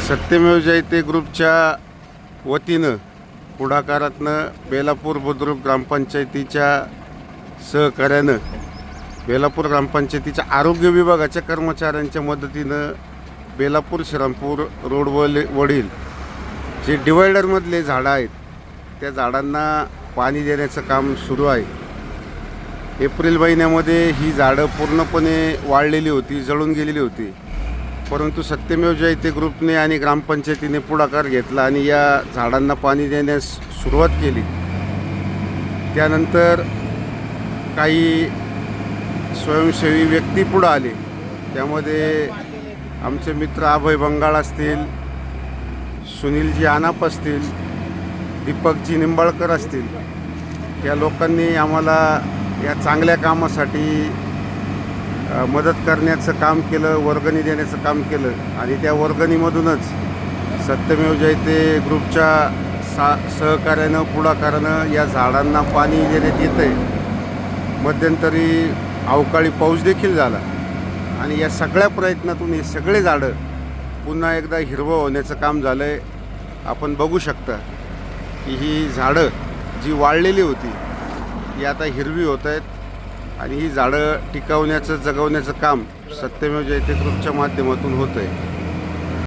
सत्यमेव जयते ग्रुपच्या वतीनं पुढाकारातनं बेलापूर बुद्रुक ग्रामपंचायतीच्या सहकार्यानं बेलापूर ग्रामपंचायतीच्या आरोग्य विभागाच्या कर्मचाऱ्यांच्या मदतीनं बेलापूर श्रीरामपूर रोडवरील जे डिवायडरमधले झाडं आहेत त्या झाडांना पाणी देण्याचं काम सुरू आहे. एप्रिल महिन्यामध्ये ही झाडं पूर्णपणे वाळलेली होती, जळून गेलेली होती. परंतु सत्यमेव जयते ग्रुपने आणि ग्रामपंचायतीने पुढाकार घेतला आणि या झाडांना पाणी देण्यास सुरुवात केली. त्यानंतर काही स्वयंसेवी व्यक्ती पुढं आले. त्यामध्ये आमचे मित्र अभय बंगाळ असतील, सुनीलजी आनाप असतील, दीपकजी निंबाळकर असतील, या लोकांनी आम्हाला या चांगल्या कामासाठी मदत करण्याचं काम केलं, वर्गणी देण्याचं काम केलं. आणि त्या वर्गणीमधूनच सत्यमेव जयते ग्रुपच्या सहकार्यानं पुढाकारानं या झाडांना पाणी देण्यात येतं आहे. मध्यंतरी अवकाळी पाऊस देखील झाला आणि या सगळ्या प्रयत्नातून हे सगळे झाडं पुन्हा एकदा हिरवं होण्याचं काम झालं आहे. आपण बघू शकता की ही झाडं जी वाळलेली होती ही आता हिरवी होत आहेत आणि ही झाडं टिकवण्याचं, जगवण्याचं काम सत्यमेव जयते ग्रुपच्या माध्यमातून होतं आहे.